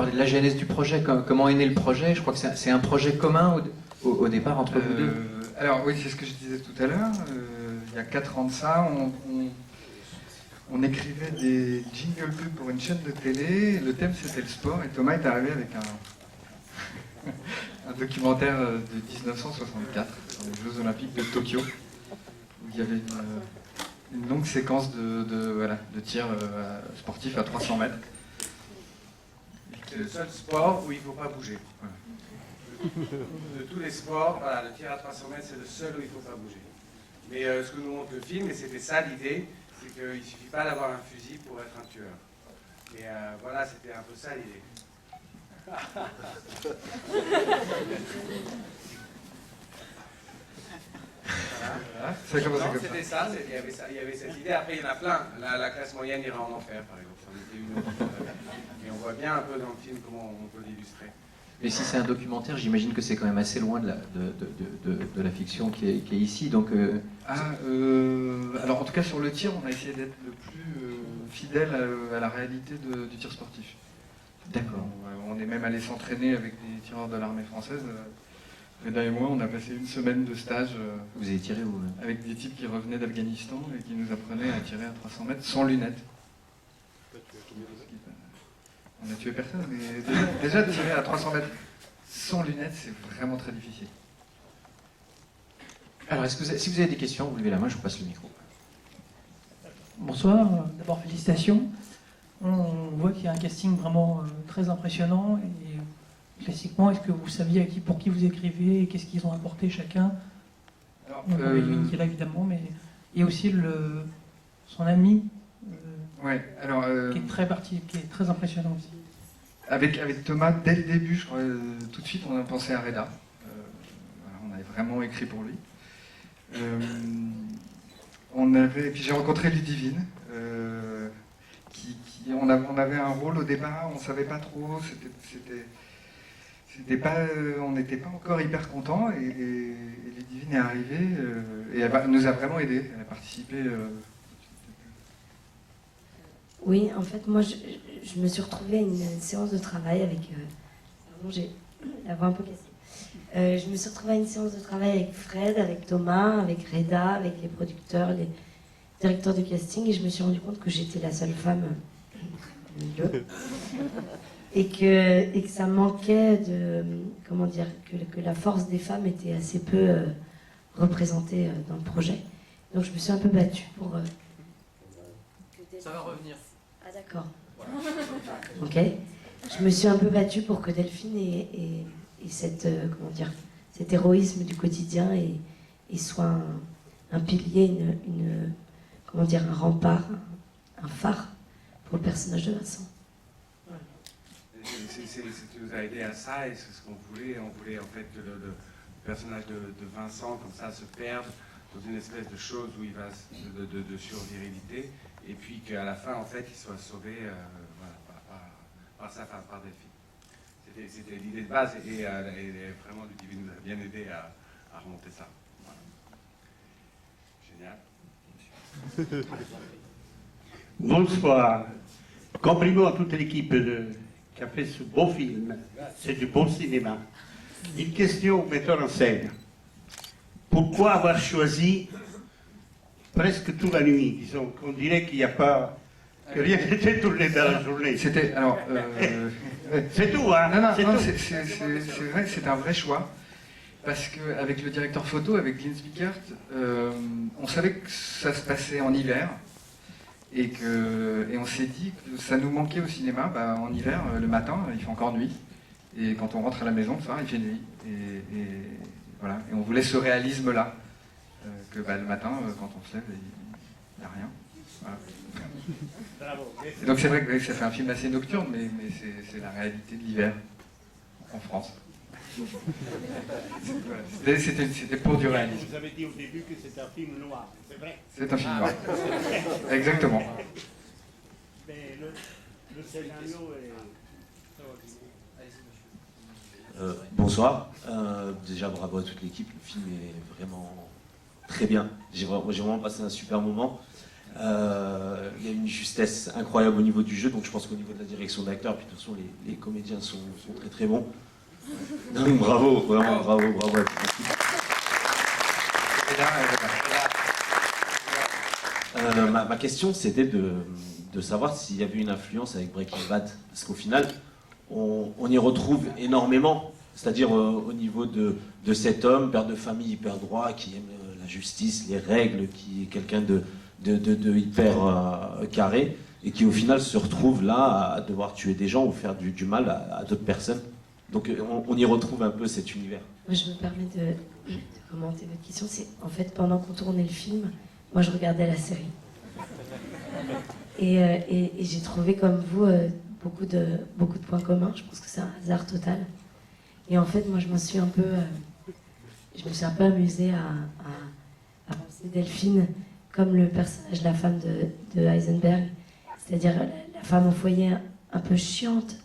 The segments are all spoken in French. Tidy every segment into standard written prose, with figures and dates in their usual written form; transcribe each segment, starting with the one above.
parler de la genèse du projet, comment est né le projet. Je crois que c'est un projet commun au départ entre vous deux. Alors oui, c'est ce que je disais tout à l'heure. Il y a 4 ans de ça, on écrivait des jingle pubs pour une chaîne de télé. Le thème c'était le sport et Thomas est arrivé avec un documentaire de 1964 sur les Jeux Olympiques de Tokyo où il y avait une longue séquence de tir sportif à 300 mètres. C'est le seul sport où il ne faut pas bouger. Voilà. De tous les sports, voilà, le tir à 300 mètres, c'est le seul où il ne faut pas bouger. Mais ce que nous montre le film, et c'était ça l'idée, c'est qu'il ne suffit pas d'avoir un fusil pour être un tueur. Et voilà, c'était un peu ça l'idée. Voilà. C'était ça, il y avait cette idée. Après, il y en a plein. La classe moyenne ira en enfer, par exemple. Ça en était une autre. Et on voit bien un peu dans le film comment on peut l'illustrer. Mais si c'est un documentaire, j'imagine que c'est quand même assez loin de la fiction qui est ici. Donc, alors en tout cas sur le tir, on a essayé d'être le plus fidèle à la réalité du tir sportif. D'accord. On est même allé s'entraîner avec des tireurs de l'armée française. Reda et moi, on a passé une semaine de stage. Vous avez tiré où avec des types qui revenaient d'Afghanistan et qui nous apprenaient à tirer à 300 mètres sans lunettes. On n'a tué personne, mais déjà de tirer à 300 mètres sans lunettes, c'est vraiment très difficile. Alors, si vous avez des questions, vous levez la main, je vous passe le micro. Bonsoir, d'abord félicitations. On voit qu'il y a un casting vraiment très impressionnant. Et classiquement, est-ce que vous saviez pour qui vous écrivez et qu'est-ce qu'ils ont apporté chacun? Alors, qui est là évidemment, mais il y a aussi son ami qui est très impressionnant aussi. Avec Thomas, dès le début, je crois, tout de suite, on a pensé à Reda. On avait vraiment écrit pour lui. Puis j'ai rencontré Ludivine. On avait un rôle au départ, on ne savait pas trop, on n'était pas encore hyper contents, et Ludivine est arrivée, et elle nous a vraiment aidés, elle a participé. Oui, en fait, moi, je me suis retrouvée à une séance de travail avec... pardon, j'ai la voix un peu cassée. Je me suis retrouvée à une séance de travail avec Fred, avec Thomas, avec Reda, avec les producteurs, les directeurs de casting, et je me suis rendu compte que j'étais la seule femme au milieu. Et que ça manquait de... Comment dire, que la force des femmes était assez peu représentée dans le projet. Donc je me suis un peu battue pour... Ça va revenir. Ah d'accord. Ok. Je me suis un peu battue pour que Delphine ait cet héroïsme du quotidien et soit un pilier, un rempart, un phare pour le personnage de Vincent. Ça nous a aidé à ça, et c'est ce qu'on voulait. On voulait en fait que le personnage de Vincent, comme ça, se perde dans une espèce de chose où il va de survirilité, et puis qu'à la fin, en fait, il soit sauvé par sa femme, par Delphine. C'était l'idée de base, et vraiment, Ludivine nous a bien aidé à remonter ça. Voilà. Génial. Bonsoir. Compliments à toute l'équipe qui a fait ce beau film. C'est du bon cinéma. Une question au metteur en scène. Pourquoi avoir choisi presque toute la nuit? Disons qu'on dirait qu'il n'y a pas... que rien n'était tourné dans la journée. C'était... Alors... c'est tout, hein? Non, c'est vrai que c'est un vrai choix. Parce qu'avec le directeur photo, avec Vince Vickert, on savait que ça se passait en hiver. Et on s'est dit que ça nous manquait au cinéma. En hiver, le matin, il fait encore nuit. Et quand on rentre à la maison, il fait nuit. Et voilà. Et on voulait ce réalisme-là. Que le matin, quand on se lève, il n'y a rien. Voilà. Et donc c'est vrai que ça fait un film assez nocturne, mais c'est la réalité de l'hiver en France. C'était pour du réalisme. Vous avez dit au début que c'est un film noir, c'est vrai? C'est un film noir. Exactement. Mais le scénario est... Bonsoir. Déjà bravo à toute l'équipe, le film est vraiment très bien. J'ai vraiment passé un super moment. Il y a une justesse incroyable au niveau du jeu, donc je pense qu'au niveau de la direction d'acteur, puis de toute façon les comédiens sont très très bons. Donc bravo, vraiment bravo à toute l'équipe. Et là, Ma question, c'était de savoir s'il y avait une influence avec Breaking Bad. Parce qu'au final, on y retrouve énormément. C'est-à-dire au niveau de cet homme, père de famille hyper droit, qui aime la justice, les règles, qui est quelqu'un de hyper carré, et qui au final se retrouve là à devoir tuer des gens ou faire du mal à d'autres personnes. Donc on y retrouve un peu cet univers. Moi, je me permets de commenter votre question. C'est en fait pendant qu'on tournait le film, moi je regardais la série. Et j'ai trouvé comme vous beaucoup de points communs. Je pense que c'est un hasard total. Et en fait, moi je me suis un peu amusée à penser Delphine comme le personnage, la femme de Heisenberg. C'est-à-dire la femme au foyer un peu chiante,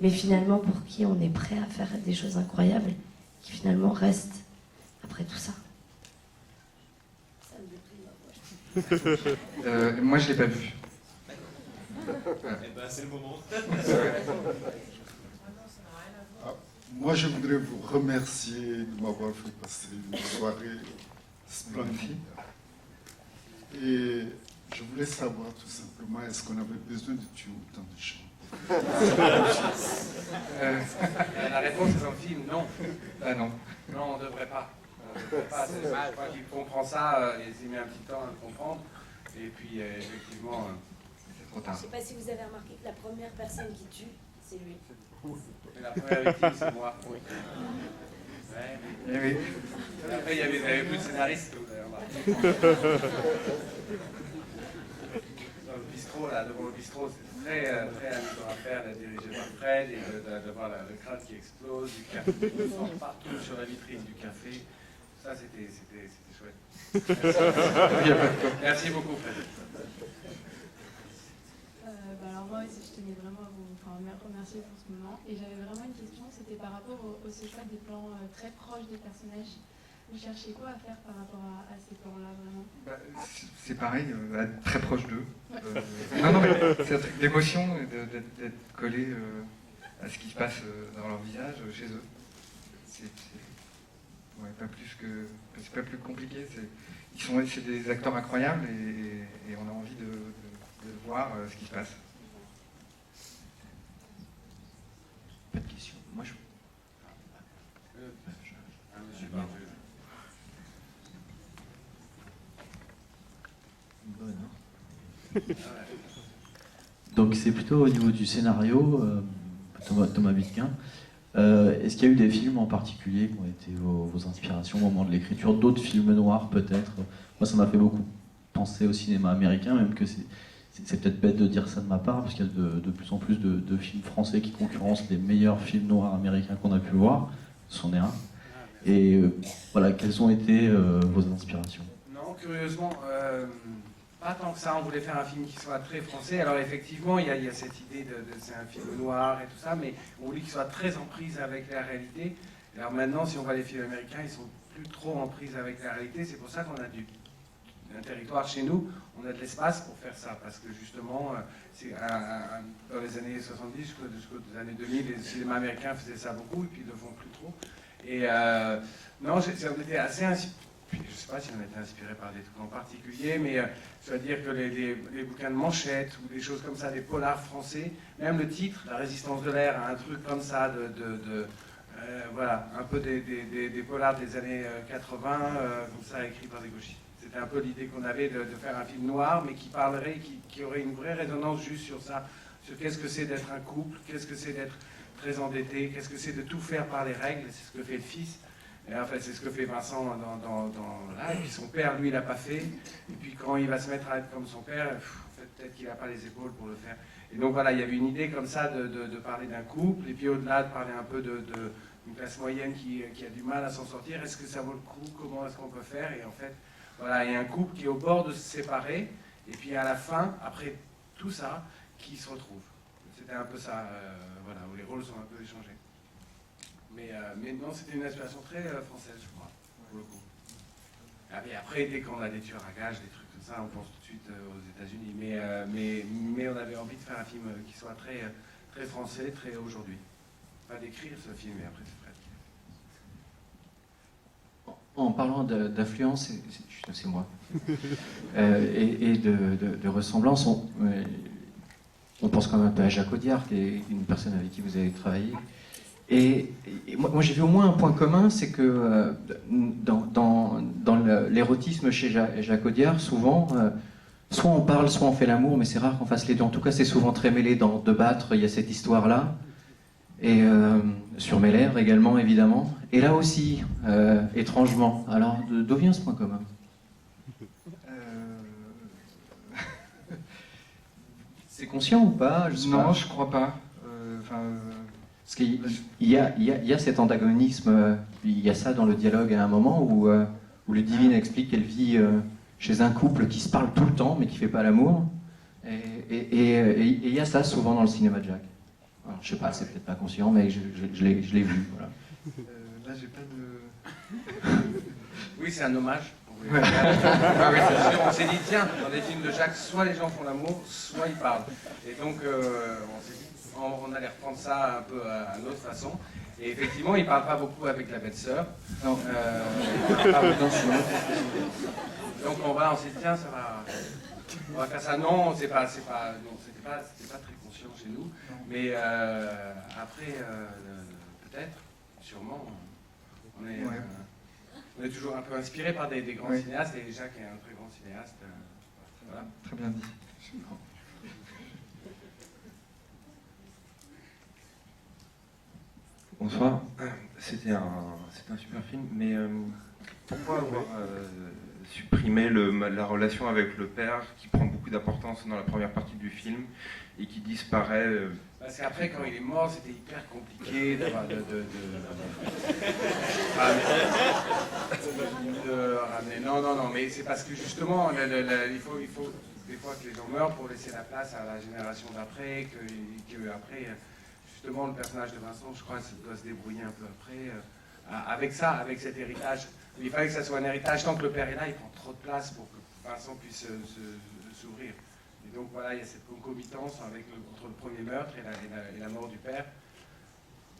mais finalement pour qui on est prêt à faire des choses incroyables, qui finalement restent après tout ça. moi, je l'ai pas vu. C'est le moment. Moi, je voudrais vous remercier de m'avoir fait passer une soirée splendide. Et je voulais savoir tout simplement, est-ce qu'on avait besoin de tuer autant de gens? La réponse est dans le film, non. Ah non. Non, on ne devrait pas. C'est dommage, moi qui comprends ça, il s'est mis un petit temps à le comprendre. Et puis, effectivement, C'est trop tard. Je ne sais pas si vous avez remarqué que la première personne qui tue, c'est lui. la première victime, c'est moi. Oui. Ouais, Eh oui. mais après, il y avait plus de scénaristes, vous avez remarqué. Dans le bistrot, là, devant le bistrot, c'est très amusant à faire, d'être dirigé par Fred, et de voir le crâne qui explose, du café qui sort partout sur la vitrine du café. Ça, c'était chouette. Merci beaucoup, Fred. Alors moi aussi, je tenais vraiment à vous remercier pour ce moment. Et j'avais vraiment une question, c'était par rapport au ce choix des plans très proches des personnages. Vous cherchez quoi à faire par rapport à ces plans-là, vraiment? C'est pareil, être très proche d'eux. Non, mais c'est un truc d'émotion, d'être collé à ce qui se passe dans leur visage, chez eux. Ouais, c'est pas plus compliqué. C'est des acteurs incroyables et on a envie de voir ce qui se passe. Pas de question. Moi, Bonne, hein. Donc c'est plutôt au niveau du scénario, Thomas Vitquin. Est-ce qu'il y a eu des films en particulier qui ont été vos inspirations au moment de l'écriture? D'autres films noirs peut-être? Moi ça m'a fait beaucoup penser au cinéma américain, même que c'est peut-être bête de dire ça de ma part, parce qu'il y a de plus en plus de films français qui concurrencent les meilleurs films noirs américains qu'on a pu voir. C'en est un. Et voilà, quelles ont été vos inspirations? Non, curieusement, pas tant que ça. On voulait faire un film qui soit très français. Alors effectivement, il y a cette idée de c'est un film noir et tout ça, mais on voulait qu'il soit très en prise avec la réalité. Alors maintenant, si on voit les films américains, ils sont plus trop en prise avec la réalité. C'est pour ça qu'on a un territoire chez nous, on a de l'espace pour faire ça, parce que justement, dans les années 70 jusqu'aux années 2000, les cinémas américains faisaient ça beaucoup, et puis ils ne le font plus trop. Et non, on était assez inspiré. Je ne sais pas si on a été inspiré par des trucs en particulier, mais je dois dire que les bouquins de Manchette ou des choses comme ça, des polars français, même le titre, La Résistance de l'air, un truc comme ça, voilà, un peu des polars des années 80, comme ça, écrits par des gauchistes. C'était un peu l'idée qu'on avait de faire un film noir, mais qui parlerait, qui aurait une vraie résonance juste sur ça, sur qu'est-ce que c'est d'être un couple, qu'est-ce que c'est d'être très endetté, qu'est-ce que c'est de tout faire par les règles, c'est ce que fait le fils. Et en fait, c'est ce que fait Vincent là. Et puis son père, lui, il l'a pas fait. Et puis quand il va se mettre à être comme son père, en fait, peut-être qu'il n'a pas les épaules pour le faire. Et donc voilà, il y avait une idée comme ça de parler d'un couple, et puis au-delà de parler un peu d'une classe moyenne qui a du mal à s'en sortir. Est-ce que ça vaut le coup? Comment est-ce qu'on peut faire? Et en fait, voilà, il y a un couple qui est au bord de se séparer, et puis à la fin, après tout ça, qui se retrouve. C'était un peu ça, voilà, où les rôles sont un peu échangés. Mais non, c'était une inspiration très française, je crois, pour le coup. Et après, dès qu'on a des tueurs à gages, des trucs Comme ça, on pense tout de suite aux États-Unis. Mais on avait envie de faire un film qui soit très, très français, très aujourd'hui. Pas d'écrire ce film, mais après c'est Fred qui l'a fait. En parlant d'influence, c'est moi, et de ressemblance, on pense quand même un peu à Jacques Audiard, qui est une personne avec qui vous avez travaillé. Et moi j'ai vu au moins un point commun, c'est que dans l'érotisme chez Jacques Audiard, souvent, soit on parle, soit on fait l'amour, mais c'est rare qu'on fasse les deux. En tout cas, c'est souvent très mêlé dans De battre, il y a cette histoire-là. Et sur Meller également, évidemment. Et là aussi, étrangement. Alors, d'où vient ce point commun? C'est conscient ou pas? Non, je crois pas. Parce qu'il y a cet antagonisme, il y a ça dans le dialogue à un moment où Ludivine explique qu'elle vit chez un couple qui se parle tout le temps mais qui ne fait pas l'amour. Et il y a ça souvent dans le cinéma de Jacques. Alors, je sais pas, c'est peut-être pas conscient, mais je l'ai vu. Voilà. Là, j'ai pas de... Oui, c'est un hommage. Ouais. Ah oui, c'est sûr. On s'est dit, tiens, dans des films de Jacques, soit les gens font l'amour, soit ils parlent. Et donc, on s'est dit, on allait reprendre ça un peu à notre façon. Et effectivement, il ne parle pas beaucoup avec la belle-sœur. Non. Donc on s'est dit, tiens, ça va... On va faire ça. Non, c'était pas très conscient chez nous. Mais après, peut-être, sûrement, on est toujours un peu inspiré par des grands cinéastes, et Jacques est un très grand cinéaste. Voilà. Très bien dit. Bonsoir, c'était un super film, mais pourquoi avoir supprimé la relation avec le père qui prend beaucoup d'importance dans la première partie du film et qui disparaît Parce qu'après, quand il est mort, c'était hyper compliqué d'avoir de ramener. Non, mais c'est parce que justement, il faut des fois que les gens meurent pour laisser la place à la génération d'après, que après, justement, le personnage de Vincent, je crois, doit se débrouiller un peu après, avec ça, avec cet héritage. Il fallait que ça soit un héritage. Tant que le père est là, il prend trop de place pour que Vincent puisse s'ouvrir. Et donc voilà, il y a cette concomitance entre le premier meurtre et la mort du père.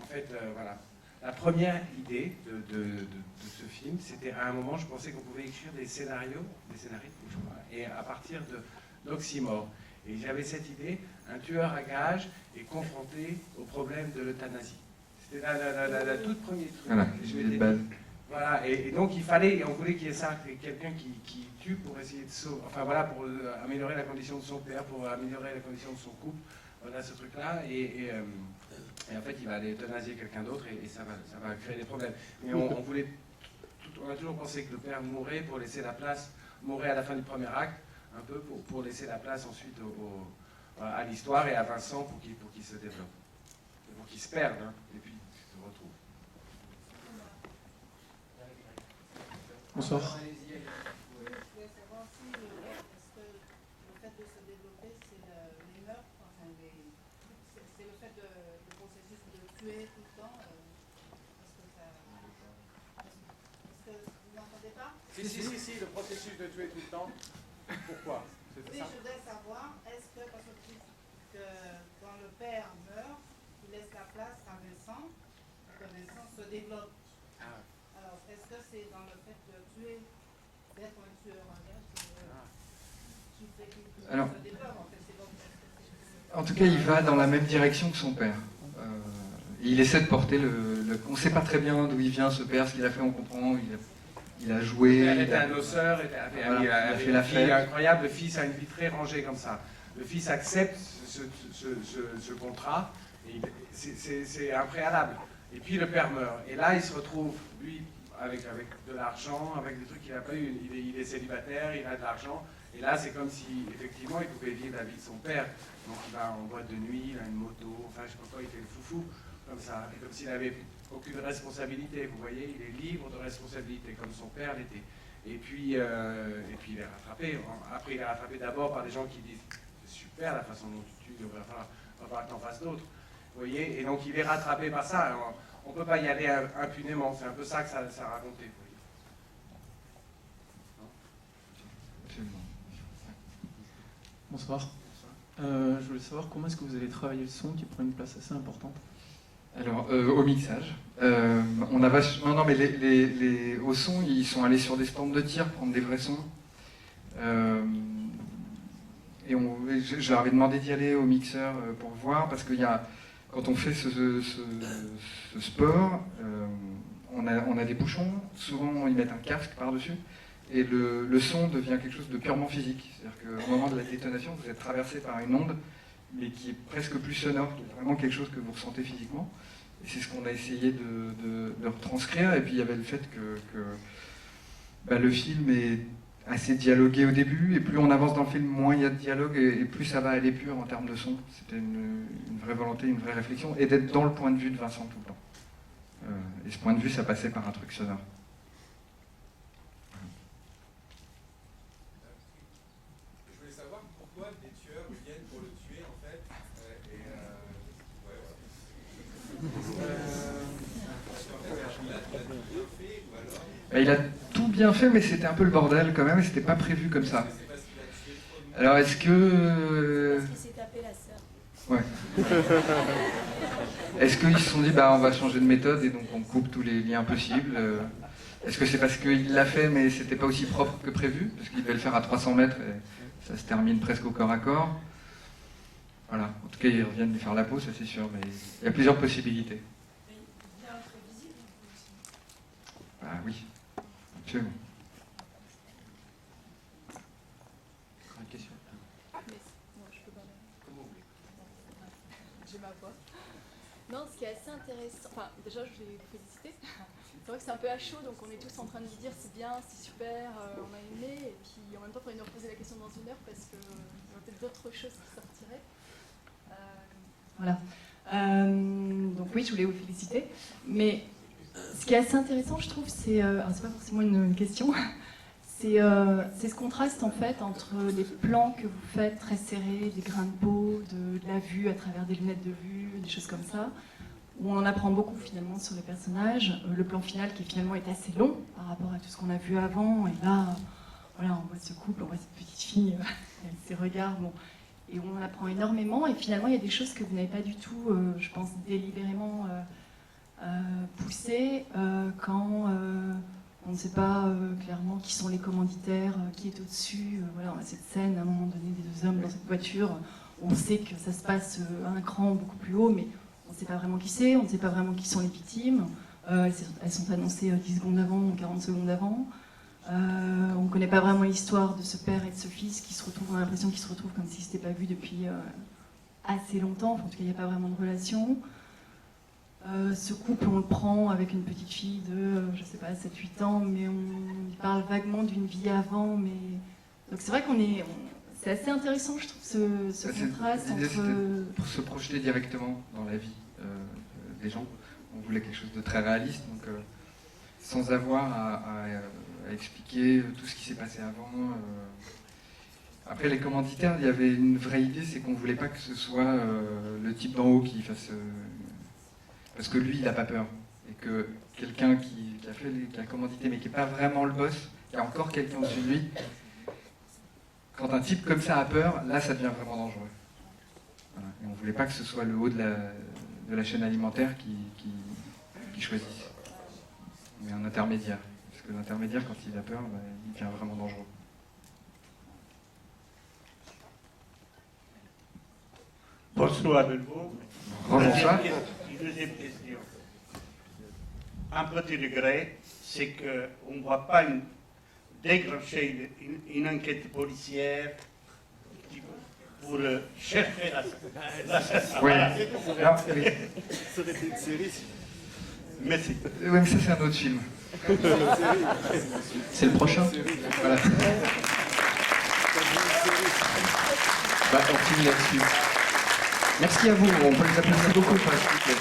En fait, voilà. La première idée de ce film, c'était à un moment, je pensais qu'on pouvait écrire des scénarios, je crois, et à partir d'oxymores. Et j'avais cette idée, un tueur à gages est confronté au problème de l'euthanasie. C'était la toute première truc. Voilà, de base. Voilà, et donc on voulait qu'il y ait ça, quelqu'un qui tue pour essayer de sauver, enfin voilà, pour améliorer la condition de son père, pour améliorer la condition de son couple, voilà ce truc-là, et en fait il va aller euthanasier quelqu'un d'autre, et ça va créer des problèmes. Mais on a toujours pensé que le père mourrait pour laisser la place, mourrait à la fin du premier acte, un peu pour laisser la place ensuite à l'histoire et à Vincent pour qu'il se développe, pour qu'il se perde, hein, et puis se retrouve. Bonsoir. Je voulais savoir si est-ce que le fait de se développer, c'est les meurtres, c'est le fait du processus de tuer tout le temps. Est-ce que vous n'entendez pas? Si, le processus de tuer tout le temps. Pourquoi? Oui, je voudrais savoir, est-ce que, parce que quand le père meurt, il laisse la place à Vincent, pour que Vincent se développe. Alors, est-ce que c'est dans le fait de tuer, d'être un tueur en gage, qui fait qu'il se développe en fait? En tout cas, il va dans la même direction que son père. Il essaie de porter on ne sait pas très bien d'où il vient, ce père, ce qu'il a fait, on comprend. Il a joué. Il était un osseur, il a fait la fête. Incroyable, le fils a une vie très rangée comme ça. Le fils accepte ce contrat, c'est un préalable. Et puis le père meurt. Et là, il se retrouve, lui, avec de l'argent, avec des trucs qu'il n'a pas eu. Il est célibataire, il a de l'argent. Et là, c'est comme si, effectivement, il pouvait vivre la vie de son père. Donc il va en boîte de nuit, il a une moto, enfin, je sais pas quoi, il fait le foufou, comme ça. Et comme s'il n'avait aucune responsabilité, vous voyez, il est libre de responsabilité, comme son père l'était. Et puis il est rattrapé. Après, il est rattrapé d'abord par des gens qui disent « C'est super la façon dont tu tues, il va falloir que tu en fasses d'autres. » Vous voyez, et donc il est rattrapé par ça. Alors, on ne peut pas y aller impunément, c'est un peu ça que ça racontait. Bonsoir. Je voulais savoir comment est-ce que vous allez travailler le son qui prend une place assez importante. Alors, au mixage, on a vachement... Non, mais au son, ils sont allés sur des stands de tir, prendre des vrais sons. Et je leur avais demandé d'y aller au mixeur pour voir, parce qu'il y a... Quand on fait ce sport, on a des bouchons, souvent ils mettent un casque par-dessus, et le son devient quelque chose de purement physique. C'est-à-dire qu'au moment de la détonation, vous êtes traversé par une onde, mais qui est presque plus sonore, qui est vraiment quelque chose que vous ressentez physiquement. Et c'est ce qu'on a essayé de retranscrire. Et puis il y avait le fait que le film est assez dialogué au début, et plus on avance dans le film, moins il y a de dialogue, et plus ça va aller pur en termes de son. C'était une vraie volonté, une vraie réflexion, et d'être dans le point de vue de Vincent tout le temps. Et ce point de vue, ça passait par un truc sonore. Je voulais savoir pourquoi des tueurs viennent pour le tuer, en fait. Il a tout bien fait, mais c'était un peu le bordel quand même, et c'était pas prévu comme ça. Alors est-ce que... Parce qu'il s'est tapé la sœur. Ouais. Est-ce qu'ils se sont dit, on va changer de méthode et donc on coupe tous les liens possibles? Est-ce que c'est parce qu'il l'a fait, mais c'était pas aussi propre que prévu? Parce qu'il devait le faire à 300 mètres et ça se termine presque au corps à corps. Voilà. En tout cas, ils reviennent lui faire la peau, ça c'est sûr, mais il y a plusieurs possibilités. Oui, absolument. J'ai ma voix. Non, ce qui est assez intéressant, enfin déjà je voulais vous féliciter. C'est vrai que c'est un peu à chaud, donc on est tous en train de se dire c'est bien, c'est super, on a aimé, et puis en même temps il faudrait nous reposer la question dans une heure parce qu'il y aura peut-être d'autres choses qui sortiraient. Voilà. Donc oui, je voulais vous féliciter, mais ce qui est assez intéressant, je trouve, c'est pas forcément une question, c'est ce contraste en fait entre les plans que vous faites très serrés, des grains de peau, de la vue à travers des lunettes de vue, des choses comme ça, où on en apprend beaucoup finalement sur les personnages, le plan final qui finalement est assez long par rapport à tout ce qu'on a vu avant, et là, voilà, on voit ce couple, on voit cette petite fille avec ses regards, bon, et on en apprend énormément, et finalement il y a des choses que vous n'avez pas du tout, je pense, délibérément poussées quand on ne sait pas clairement qui sont les commanditaires, qui est au-dessus. Voilà, on a cette scène à un moment donné des deux hommes dans cette voiture. On sait que ça se passe à un cran beaucoup plus haut, mais on ne sait pas vraiment qui c'est, on ne sait pas vraiment qui sont les victimes. Elles sont annoncées 10 secondes avant ou 40 secondes avant. On ne connaît pas vraiment l'histoire de ce père et de ce fils qui se retrouvent, on a l'impression qu'ils se retrouvent comme s'ils ne s'étaient pas vus depuis assez longtemps. Enfin, en tout cas, il n'y a pas vraiment de relation. Ce couple, on le prend avec une petite fille de, je sais pas, 7-8 ans, mais on parle vaguement d'une vie avant. Mais... Donc c'est vrai c'est assez intéressant, je trouve, ce contraste entre... Pour se projeter directement dans la vie des gens. On voulait quelque chose de très réaliste, donc sans avoir à expliquer tout ce qui s'est passé avant. Après, les commanditaires, il y avait une vraie idée, c'est qu'on ne voulait pas que ce soit le type d'en haut qui fasse... parce que lui, il n'a pas peur. Et que quelqu'un qui a commandité, mais qui n'est pas vraiment le boss, il y a encore quelqu'un au-dessus de lui. Quand un type comme ça a peur, là, ça devient vraiment dangereux. Voilà. Et on ne voulait pas que ce soit le haut de la chaîne alimentaire qui choisisse. Mais un intermédiaire. Parce que l'intermédiaire, quand il a peur, il devient vraiment dangereux. Bonsoir de nouveau. Bonsoir. Deuxième question. Un petit regret, c'est qu'on ne voit pas déclencher une enquête policière pour chercher l'assassin. Oui. Ça aurait été une série. Merci. Oui, mais ça, c'est un autre film. C'est le prochain. Voilà. On finit là-dessus. Merci à vous, on peut les applaudir beaucoup pour la suite.